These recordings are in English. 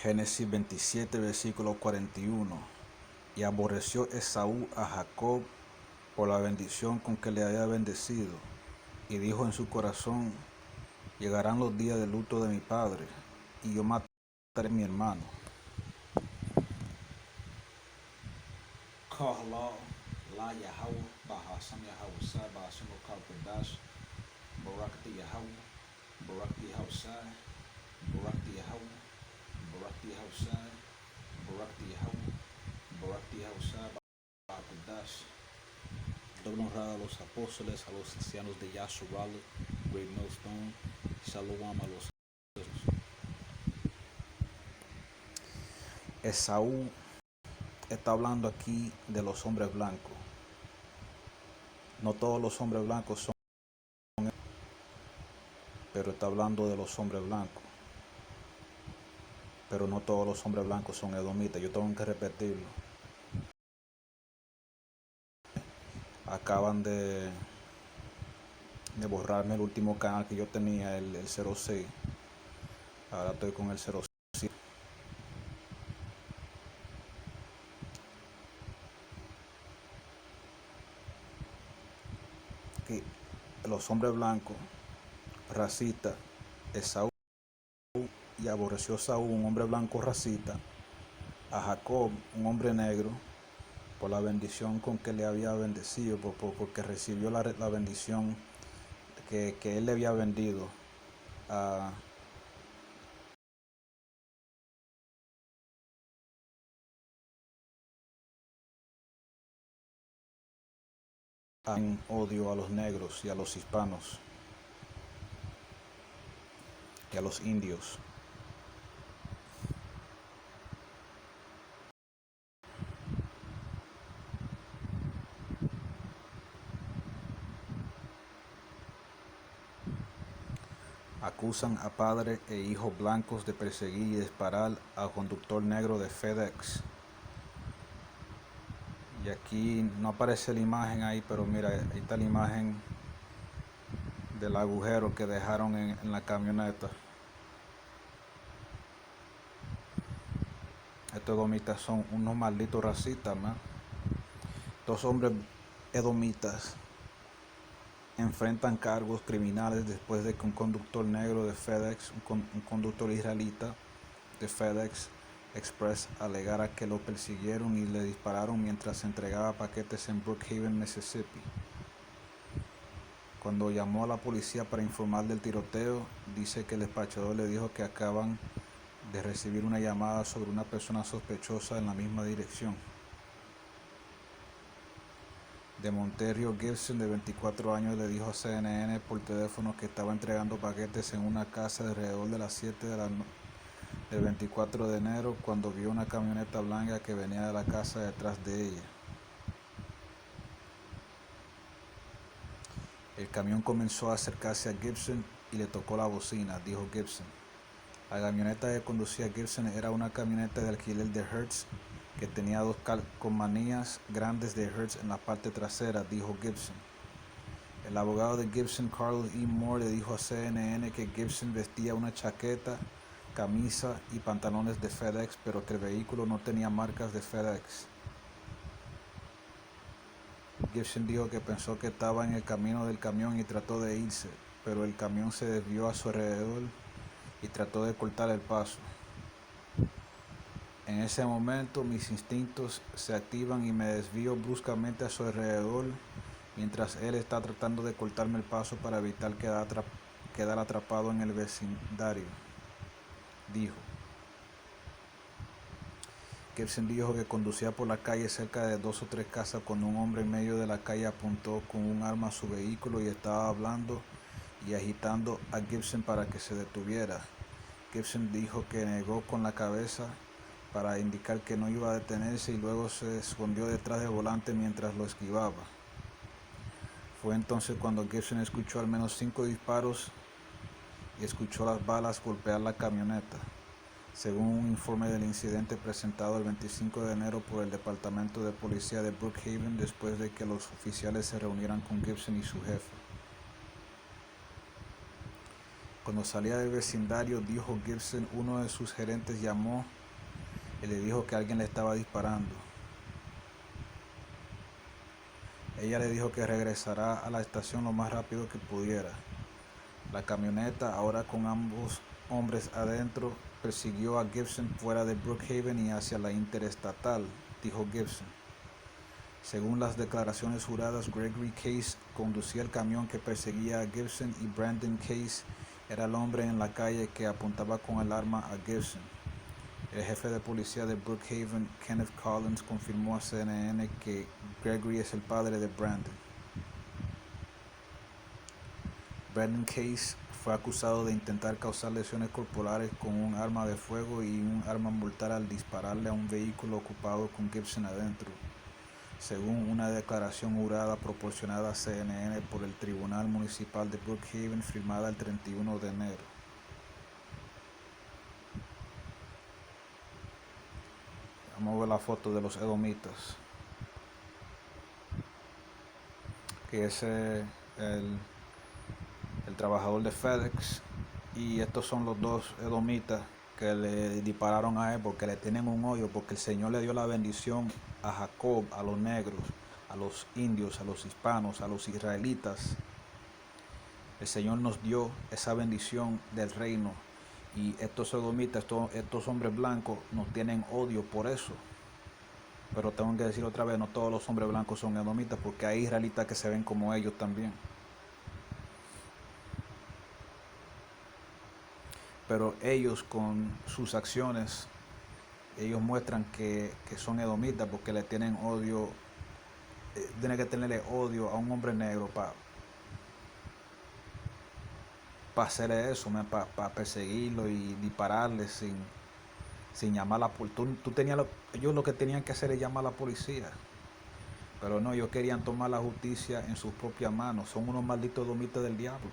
Génesis 27, versículo 41. Y aborreció Esaú a Jacob por la bendición con que le había bendecido, y dijo en su corazón: llegarán los días de luto de mi padre, y yo mataré a mi hermano. Doble honrada a los apóstoles, a los ancianos de Yasharala, Great Millstone, Shalom a los Esaú está hablando aquí de los hombres blancos. No todos los hombres blancos son, pero está hablando de los hombres blancos. Pero no todos los hombres blancos son edomitas. Yo tengo que repetirlo. Acaban de borrarme el último canal que yo tenía, el 06. Ahora estoy con el 07. Aquí, los hombres blancos, racistas, Esaú, y aborreció Saúl, un hombre blanco racista, a Jacob, un hombre negro, por la bendición con que le había bendecido, porque recibió la bendición que él le había vendido a en odio a los negros y a los hispanos y a los indios. Acusan a padre e hijo blancos de perseguir y disparar al conductor negro de FedEx. Y aquí no aparece la imagen ahí, pero mira, ahí está la imagen del agujero que dejaron en la camioneta. Estos edomitas son unos malditos racistas, man. Dos hombres edomitas enfrentan cargos criminales después de que un conductor negro de FedEx, un conductor israelita de FedEx Express, alegara que lo persiguieron y le dispararon mientras entregaba paquetes en Brookhaven, Mississippi. Cuando llamó a la policía para informar del tiroteo, dice que el despachador le dijo que acaban de recibir una llamada sobre una persona sospechosa en la misma dirección. De Monterio Gibson, de 24 años, le dijo a CNN por teléfono que estaba entregando paquetes en una casa alrededor de las 7 del 24 de enero cuando vio una camioneta blanca que venía de la casa detrás de ella. El camión comenzó a acercarse a Gibson y le tocó la bocina, dijo Gibson. La camioneta que conducía Gibson era una camioneta de alquiler de Hertz que tenía dos calcomanías grandes de Hertz en la parte trasera, dijo Gibson. El abogado de Gibson, Carlos E. Moore, le dijo a CNN que Gibson vestía una chaqueta, camisa y pantalones de FedEx, pero que el vehículo no tenía marcas de FedEx. Gibson dijo que pensó que estaba en el camino del camión y trató de irse, pero el camión se desvió a su alrededor y trató de cortar el paso. En ese momento mis instintos se activan y me desvío bruscamente a su alrededor mientras él está tratando de cortarme el paso para evitar quedar atrapado en el vecindario, dijo. Gibson dijo que conducía por la calle cerca de 2 o 3 casas cuando un hombre en medio de la calle apuntó con un arma a su vehículo y estaba hablando y agitando a Gibson para que se detuviera. Gibson dijo que negó con la cabeza para indicar que no iba a detenerse y luego se escondió detrás del volante mientras lo esquivaba. Fue entonces cuando Gibson escuchó al menos 5 disparos y escuchó las balas golpear la camioneta, según un informe del incidente presentado el 25 de enero por el Departamento de Policía de Brookhaven después de que los oficiales se reunieran con Gibson y su jefe. Cuando salía del vecindario, dijo Gibson, uno de sus gerentes llamó y le dijo que alguien le estaba disparando. Ella le dijo que regresará a la estación lo más rápido que pudiera. La camioneta, ahora con ambos hombres adentro, persiguió a Gibson fuera de Brookhaven y hacia la interestatal, dijo Gibson. Según las declaraciones juradas, Gregory Case conducía el camión que perseguía a Gibson y Brandon Case era el hombre en la calle que apuntaba con el arma a Gibson. El jefe de policía de Brookhaven, Kenneth Collins, confirmó a CNN que Gregory es el padre de Brandon. Brandon Case fue acusado de intentar causar lesiones corporales con un arma de fuego y un arma mortal al dispararle a un vehículo ocupado con Gibson adentro, según una declaración jurada proporcionada a CNN por el Tribunal Municipal de Brookhaven firmada el 31 de enero. Vamos a ver la foto de los edomitas, que es el trabajador de FedEx, y estos son los dos edomitas que le dispararon a él porque le tienen un odio, porque el Señor le dio la bendición a Jacob, a los negros, a los indios, a los hispanos, a los israelitas. El Señor nos dio esa bendición del reino, y estos edomitas, estos hombres blancos, nos tienen odio por eso. Pero tengo que decir otra vez, no todos los hombres blancos son edomitas, porque hay israelitas que se ven como ellos también. Pero ellos, con sus acciones, ellos muestran que son edomitas, porque le tienen odio. Tiene que tenerle odio a un hombre negro para hacer eso, para perseguirlo y dispararle sin llamar a la policía. Ellos lo que tenían que hacer es llamar a la policía. Pero no, ellos querían tomar la justicia en sus propias manos. Son unos malditos edomitas del diablo.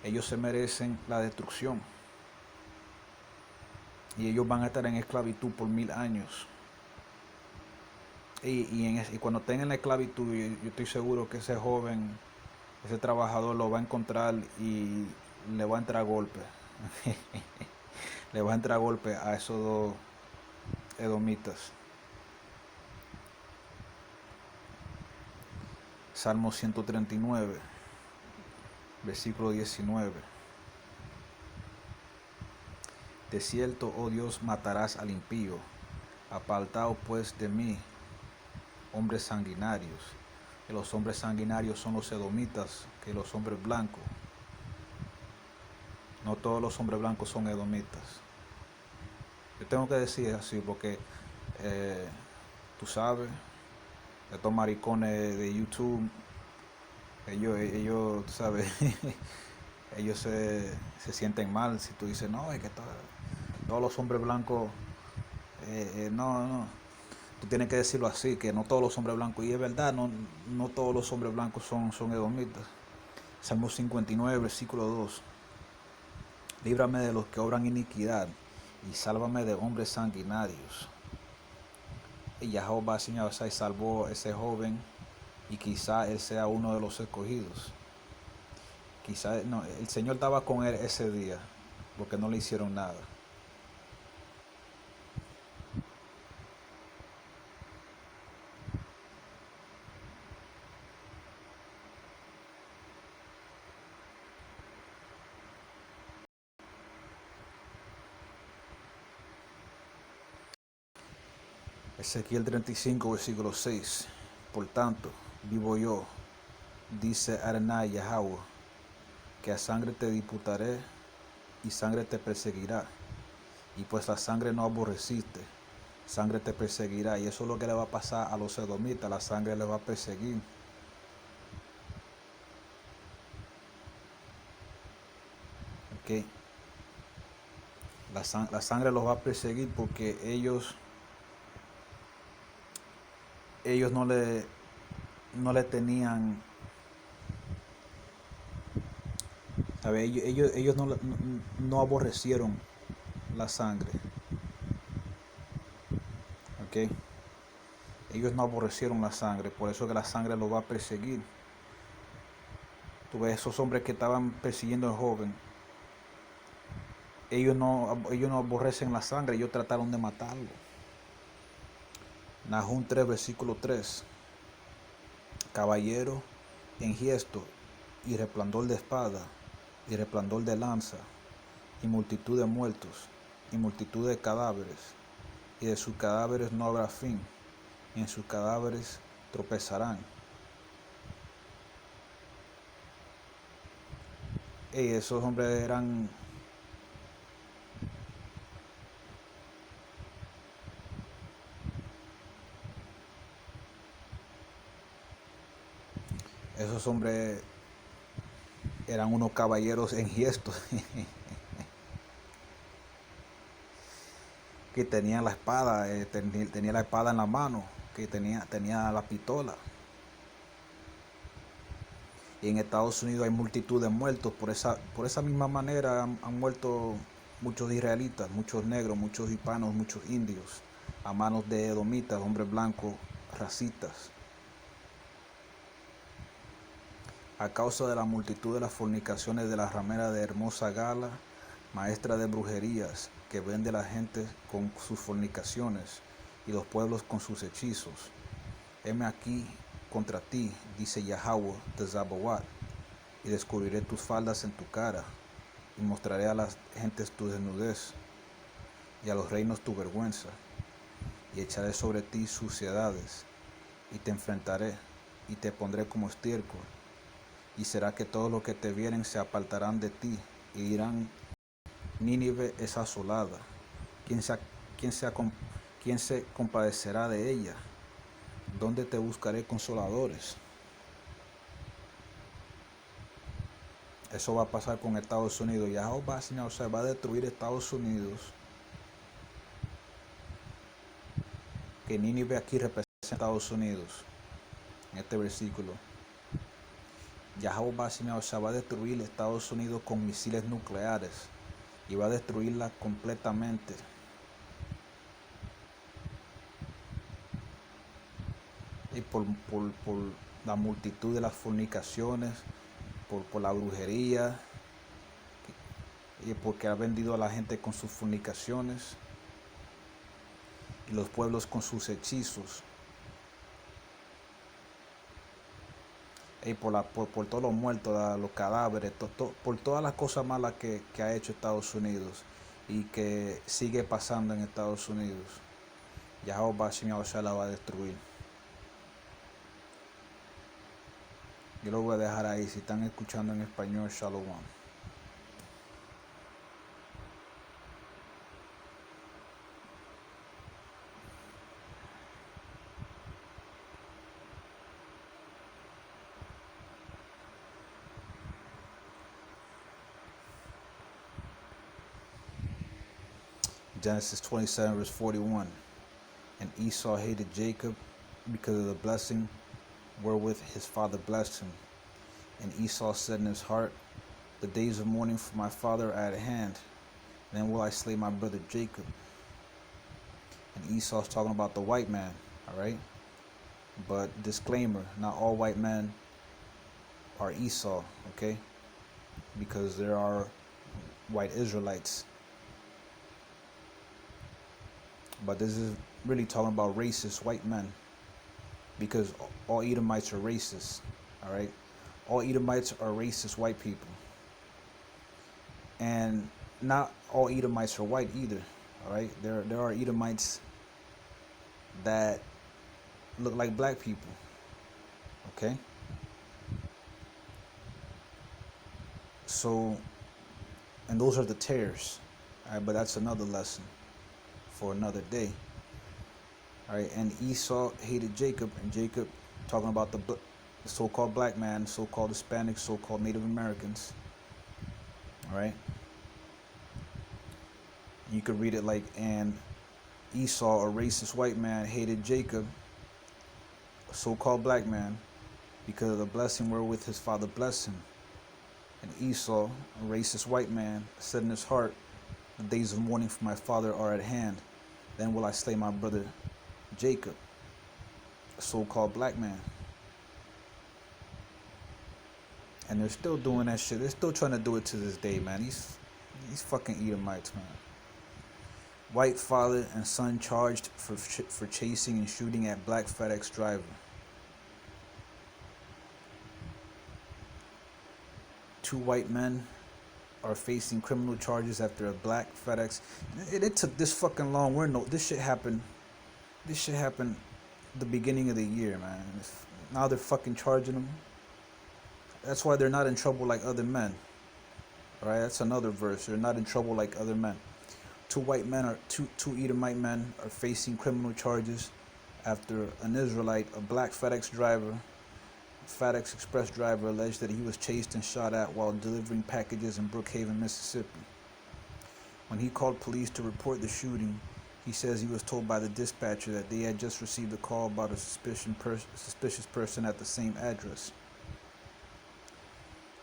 Ellos se merecen la destrucción. Y ellos van a estar en esclavitud por 1000 años. Y cuando estén en la esclavitud, yo estoy seguro que ese joven, ese trabajador lo va a encontrar y le va a entrar golpe. Le va a entrar golpe a esos dos edomitas. Salmo 139, versículo 19. De cierto, oh Dios, matarás al impío. Apartaos pues de mí, hombres sanguinarios. Que los hombres sanguinarios son los edomitas, que los hombres blancos. No todos los hombres blancos son edomitas. Yo tengo que decir así porque, tú sabes, estos maricones de YouTube, ellos tú sabes, ellos se sienten mal si tú dices, no, es que todos los hombres blancos, no. Tú tienes que decirlo así, que no todos los hombres blancos, y es verdad, no todos los hombres blancos son edomitas. Salmo 59, versículo 2. Líbrame de los que obran iniquidad y sálvame de hombres sanguinarios. Y Jehová Señor salvó a ese joven, y quizá él sea uno de los escogidos. Quizá no, el Señor estaba con él ese día, porque no le hicieron nada. Ezequiel 35, versículo 6. Por tanto, vivo yo, dice Adonai Yahweh, que a sangre te disputaré y sangre te perseguirá. Y pues la sangre no aborreciste, sangre te perseguirá. Y eso es lo que le va a pasar a los edomitas, la sangre les va a perseguir. ¿Okay? La sangre los va a perseguir porque ellos no le tenían, ¿sabe? Ellos no aborrecieron la sangre. ¿Okay? Ellos no aborrecieron la sangre, por eso que la sangre los va a perseguir. Tú ves, esos hombres que estaban persiguiendo al joven, ellos no aborrecen la sangre, ellos trataron de matarlo. Nahum 3, versículo 3. Caballero en gesto y resplandor de espada y resplandor de lanza y multitud de muertos y multitud de cadáveres, y de sus cadáveres no habrá fin, y en sus cadáveres tropezarán. Esos hombres eran unos caballeros en gesto que tenían la espada, tenía la espada en la mano, que tenía la pistola. Y en Estados Unidos hay multitud de muertos. Por esa misma manera han muerto muchos israelitas, muchos negros, muchos hispanos, muchos indios, a manos de edomitas, hombres blancos, racistas. A causa de la multitud de las fornicaciones de la ramera de hermosa gala, maestra de brujerías, que vende la gente con sus fornicaciones y los pueblos con sus hechizos. Heme aquí contra ti, dice Yahweh de Zabawat, y descubriré tus faldas en tu cara, y mostraré a las gentes tu desnudez, y a los reinos tu vergüenza, y echaré sobre ti suciedades, y te enfrentaré, y te pondré como estiércol, y será que todos los que te vieren se apartarán de ti, y dirán, Nínive es asolada, ¿quién se compadecerá de ella? ¿Dónde te buscaré consoladores? Eso va a pasar con Estados Unidos. Yahweh va a destruir Estados Unidos. Que Nínive aquí representa a Estados Unidos. En este versículo. Yahweh va a destruir Estados Unidos con misiles nucleares. Y va a destruirla completamente. Y por la multitud de las fornicaciones, por la brujería, y porque ha vendido a la gente con sus fornicaciones, y los pueblos con sus hechizos, y por todos los muertos, los cadáveres, por todas las cosas malas que ha hecho Estados Unidos y que sigue pasando en Estados Unidos. Yahweh la va a destruir. Yo lo voy a dejar ahí. Si están escuchando en español, Shalom. Genesis 27, verse 41. And Esau hated Jacob because of the blessing wherewith his father blessed him. And Esau said in his heart, the days of mourning for my father are at hand. Then will I slay my brother Jacob. And Esau's talking about the white man, all right? But disclaimer, not all white men are Esau, okay? Because there are white Israelites. But this is really talking about racist white men, because all Edomites are racist, all right? All Edomites are racist white people. And not all Edomites are white either, all right? There are Edomites that look like black people, okay? So, and those are the tares, all right? But that's another lesson for another day. All right, and Esau hated Jacob, and Jacob, talking about the so-called black man, so-called Hispanics, so-called Native Americans. All right, you could read it like, and Esau, a racist white man, hated Jacob, a so-called black man, because of the blessing wherewith his father blessed him. And Esau, a racist white man, said in his heart, the days of mourning for my father are at hand. Then will I slay my brother Jacob, a so-called black man. And they're still doing that shit. They're still trying to do it to this day, man. These fucking Edomites, man. White father and son charged for chasing and shooting at black FedEx driver. Two white men are facing criminal charges after a black FedEx. It took this fucking long. This shit happened. This shit happened the beginning of the year, man. Now they're fucking charging them. That's why they're not in trouble like other men. Alright, that's another verse. They're not in trouble like other men. Two Edomite men are facing criminal charges after an Israelite, a black FedEx Express driver, alleged that he was chased and shot at while delivering packages in Brookhaven, Mississippi. When he called police to report the shooting, he says he was told by the dispatcher that they had just received a call about a suspicious person at the same address.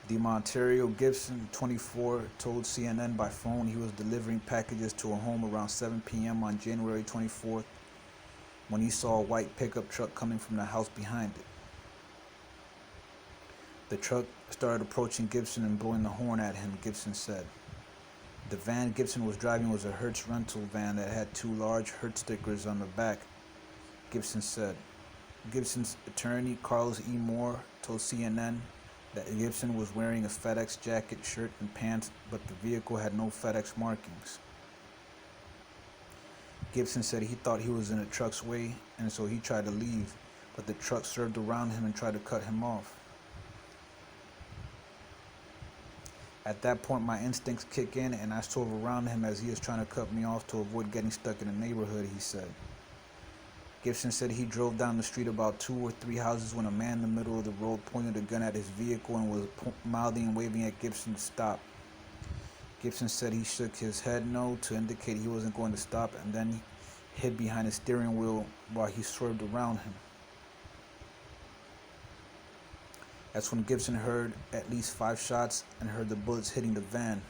DeMontario Gibson, 24, told CNN by phone he was delivering packages to a home around 7 p.m. on January 24th when he saw a white pickup truck coming from the house behind it. The truck started approaching Gibson and blowing the horn at him, Gibson said. The van Gibson was driving was a Hertz rental van that had two large Hertz stickers on the back, Gibson said. Gibson's attorney, Carlos E. Moore, told CNN that Gibson was wearing a FedEx jacket, shirt, and pants, but the vehicle had no FedEx markings. Gibson said he thought he was in the truck's way, and so he tried to leave, but the truck swerved around him and tried to cut him off. At that point, my instincts kick in, and I swerve around him as he is trying to cut me off to avoid getting stuck in the neighborhood, he said. Gibson said he drove down the street about 2 or 3 houses when a man in the middle of the road pointed a gun at his vehicle and was mouthing and waving at Gibson to stop. Gibson said he shook his head no to indicate he wasn't going to stop, and then hid behind his steering wheel while he swerved around him. That's when Gibson heard at least 5 shots and heard the bullets hitting the van,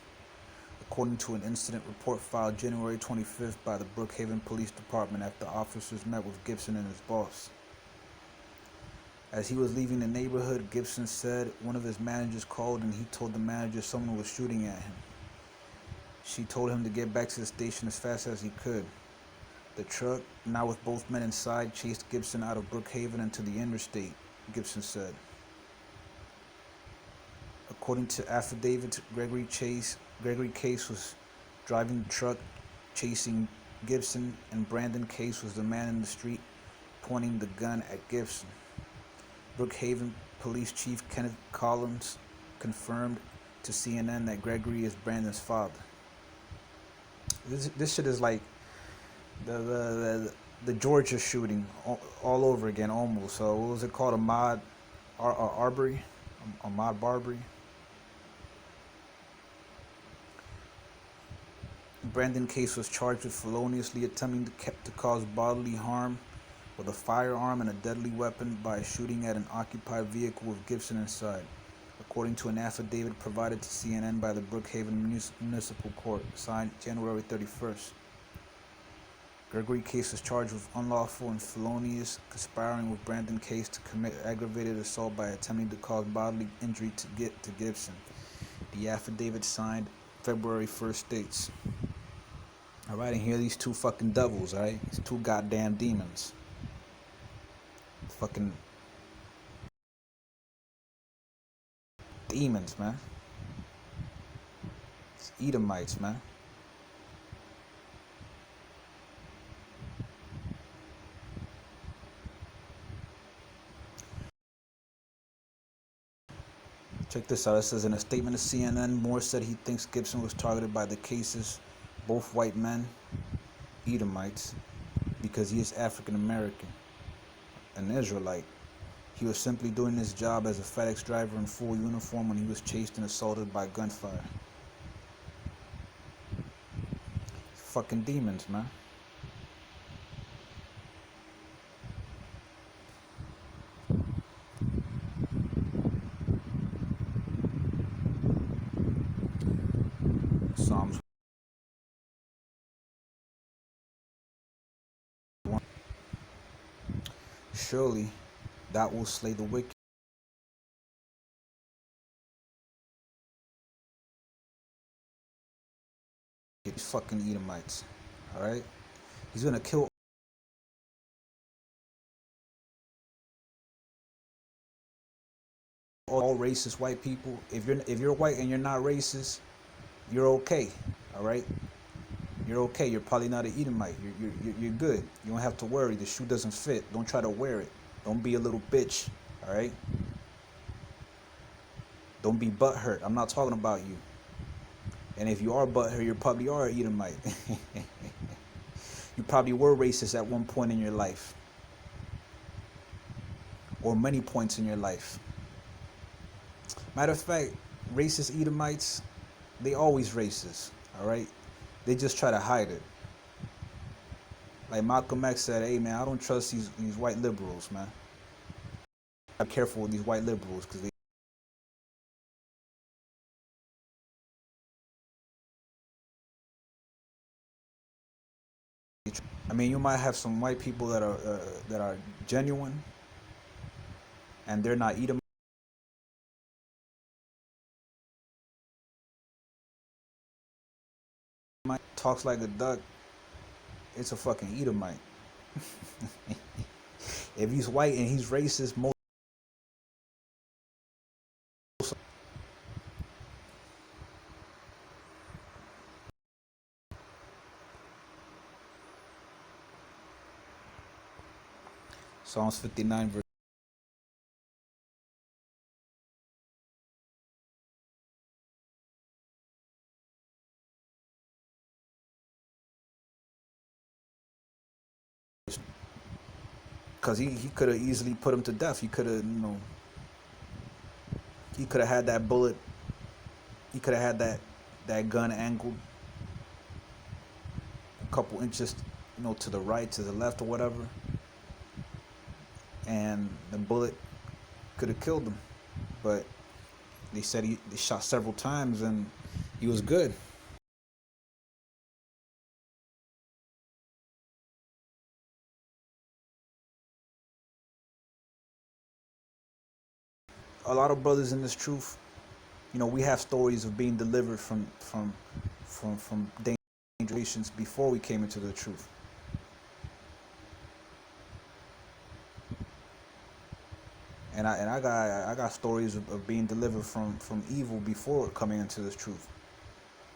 according to an incident report filed January 25th by the Brookhaven Police Department after officers met with Gibson and his boss. As he was leaving the neighborhood, Gibson said one of his managers called and he told the manager someone was shooting at him. She told him to get back to the station as fast as he could. The truck, now with both men inside, chased Gibson out of Brookhaven into the interstate, Gibson said. According to affidavits, Gregory Case was driving the truck, chasing Gibson, and Brandon Case was the man in the street pointing the gun at Gibson. Brookhaven Police Chief Kenneth Collins confirmed to CNN that Gregory is Brandon's father. This shit is like the Georgia shooting all over again, almost. So what was it called? Ahmaud Arbery? Ahmaud Arbery? Brandon Case was charged with feloniously attempting to cause bodily harm with a firearm and a deadly weapon by shooting at an occupied vehicle with Gibson inside, according to an affidavit provided to CNN by the Brookhaven Municipal Court, signed January 31st. Gregory Case was charged with unlawful and felonious conspiring with Brandon Case to commit aggravated assault by attempting to cause bodily injury to Gibson. The affidavit signed February 1st states. Alright, and here are these two fucking devils, alright? These two goddamn demons. Fucking demons, man. It's Edomites, man. Check this out. It says in a statement to CNN, Moore said he thinks Gibson was targeted by the cases, both white men, Edomites, because he is African American, an Israelite. He was simply doing his job as a FedEx driver in full uniform when he was chased and assaulted by gunfire. Fucking demons, man. Psalms 1. Surely that will slay the wicked. these fucking Edomites. All right, he's gonna kill all racist white people. If you're white and you're not racist, you're okay. All right, you're okay. You're probably not an Edomite. You're good. You don't have to worry. The shoe doesn't fit. Don't try to wear it. Don't be a little bitch. All right. Don't be butthurt. I'm not talking about you. And if you are butthurt, you probably are an Edomite. You probably were racist at one point in your life, or many points in your life. Matter of fact, racist Edomites, they always racist. All right. They just try to hide it. Like Malcolm X said, hey man, I don't trust these white liberals, man. I'm careful with these white liberals because I mean, you might have some white people that are genuine, and they're not Edomite. Talks like a duck. It's a fucking Edomite. If he's white and he's racist, most Psalms 59 verse. Because he could have easily put him to death. He could have, he could have had that bullet. He could have had that gun angled a couple inches, to the right, to the left, or whatever, and the bullet could have killed him. But they said they shot several times and he was good. A lot of brothers in this truth, we have stories of being delivered from dangerous situations before we came into the truth. And I got stories of being delivered from evil before coming into this truth.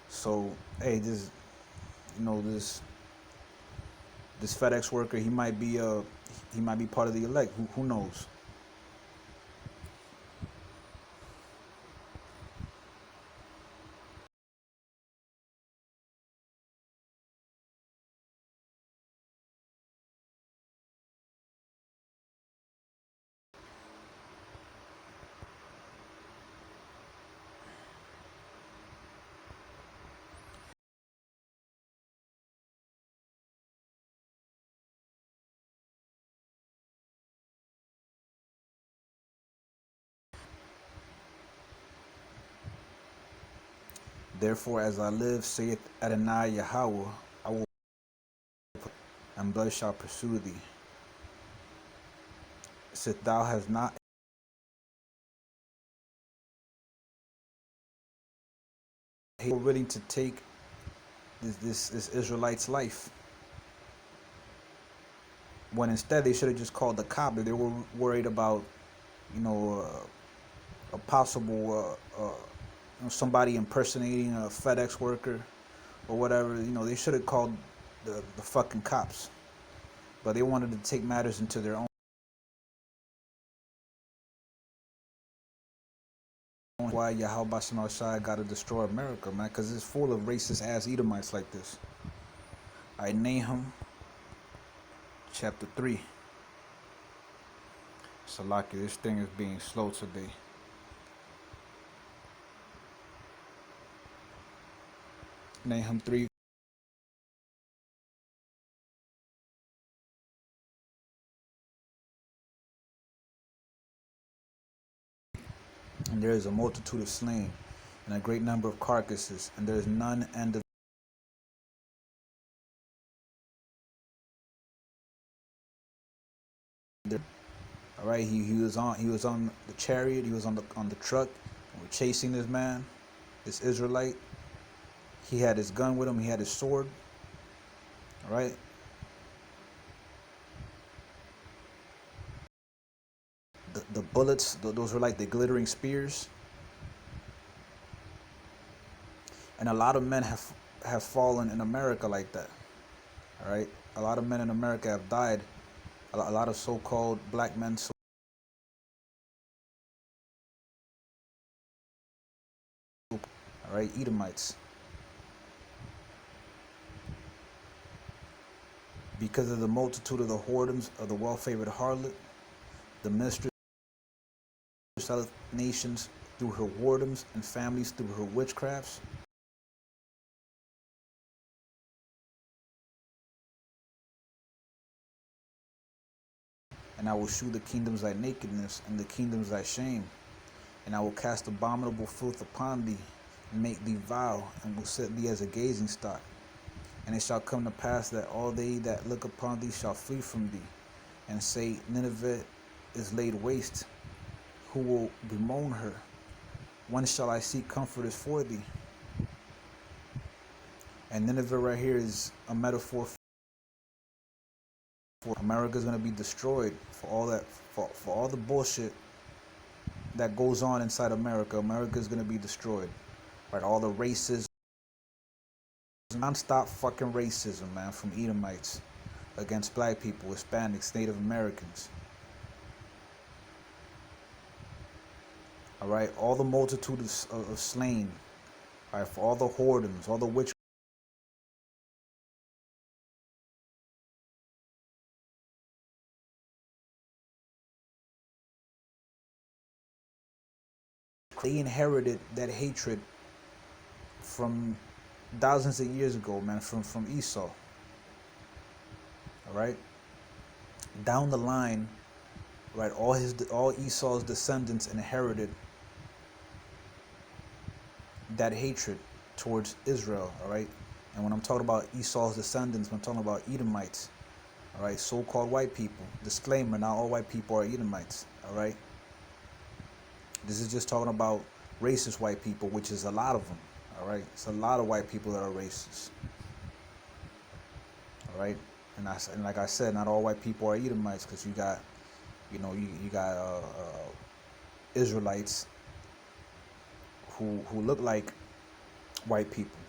So hey, this FedEx worker, he might be part of the elect. Who knows? Therefore, as I live, saith Adonai Yahweh, I will, and blood shall pursue thee. Sith thou hast not willing to take this Israelite's life, when instead they should have just called the cop. They were worried about, a possible somebody impersonating a FedEx worker or whatever. They should have called the fucking cops. But they wanted to take matters into their own. Why Yahweh Shai got to destroy America, man? Because it's full of racist ass Edomites like this. I Nahum chapter 3. Salaki, this thing is being slow today. Nahum 3. And there is a multitude of slain, and a great number of carcasses, and there is none end of. All right, he was on the chariot, he was on the truck, and we're chasing this man, this Israelite. He had his gun with him. He had his sword. All right. The bullets, those were like the glittering spears. And a lot of men have fallen in America like that. All right. A lot of men in America have died. A lot of so-called black men. All right. Edomites. Because of the multitude of the whoredoms of the well-favored harlot, the mistress selleth nations through her whoredoms, and families through her witchcrafts. And I will shew the kingdoms thy nakedness, and the kingdoms thy shame. And I will cast abominable filth upon thee, and make thee vile, and will set thee as a gazing stock. And it shall come to pass that all they that look upon thee shall flee from thee, and say, Nineveh is laid waste. Who will bemoan her? When shall I seek comforters for thee? And Nineveh right here is a metaphor for America's gonna be destroyed for all that, for all the bullshit that goes on inside America. America's gonna be destroyed. Right, all the racism, non-stop fucking racism, man, from Edomites against black people, Hispanics, Native Americans. All right, all the multitude of slain. All right, for all the whoredoms, all the witch. They inherited that hatred from thousands of years ago, man, from Esau. All right, down the line, right, all Esau's descendants inherited that hatred towards Israel. All right, and when I'm talking about Esau's descendants, I'm talking about Edomites. All right, so-called white people. Disclaimer: not all white people are Edomites. All right, this is just talking about racist white people, which is a lot of them. All right, it's a lot of white people that are racist. All right, and like I said, not all white people are Edomites, because you got, you know, you got Israelites who look like white people,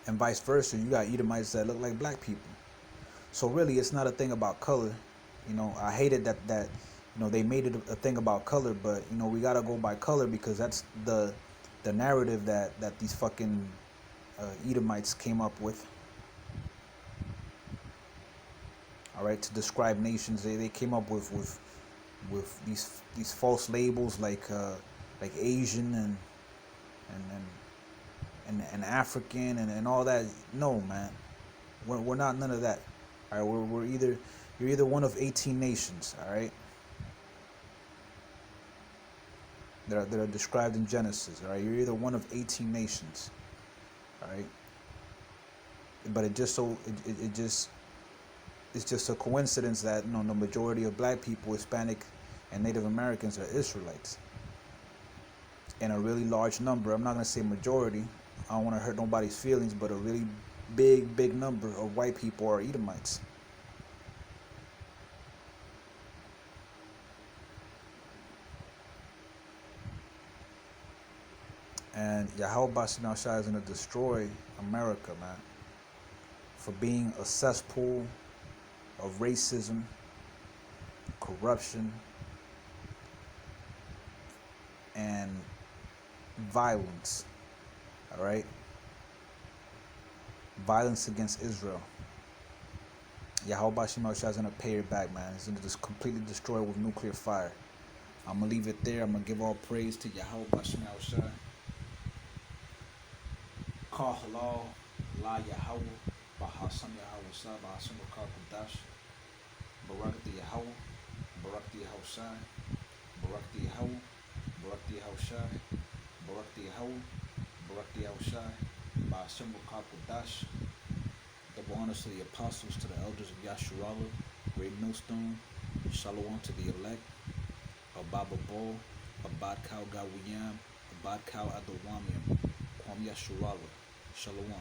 and vice versa. You got Edomites that look like black people. So really, it's not a thing about color. You know, I hated that you know, they made it a thing about color, but you know, we gotta go by color, because that's the narrative that these fucking Edomites came up with. All right, to describe nations, they came up with these false labels like Asian and African and all that. No, man, we're not none of that. All right, you're either one of 18 nations. All right, that are described in Genesis. All right, you're either one of 18 nations. All right, but it's just a coincidence that, you know, the majority of black people, Hispanic and Native Americans, are Israelites in a really large number. I'm not gonna say majority. I don't want to hurt nobody's feelings, but a really big number of white people are Edomites. And Yahweh Bashim Shai is gonna destroy America, man, for being a cesspool of racism, corruption, and violence. All right, violence against Israel. Yahweh Bashim Shai is gonna pay it back, man. He's gonna just completely destroy it with nuclear fire. I'm gonna leave it there. I'm gonna give all praise to Yahweh Bashim Shai. Call halal, la Yahweh, Bahasam Yahweh Shai, Bahasam Wakar Kudash, Barakati Yahweh, Barakati Yahweh Shai, Barakati Yahweh, Barakati Yahweh Shai, Barakati Yahweh, Barakati Yahweh Shai, Bahasam Wakar Kudash. Double honors to the apostles, to the elders of Yasharala, Great Millstone, Shalom to the elect, Ababa Bol, Abad Kal Gawiyam, Badkal Adowamium, Kwam Yasharala, Shalom.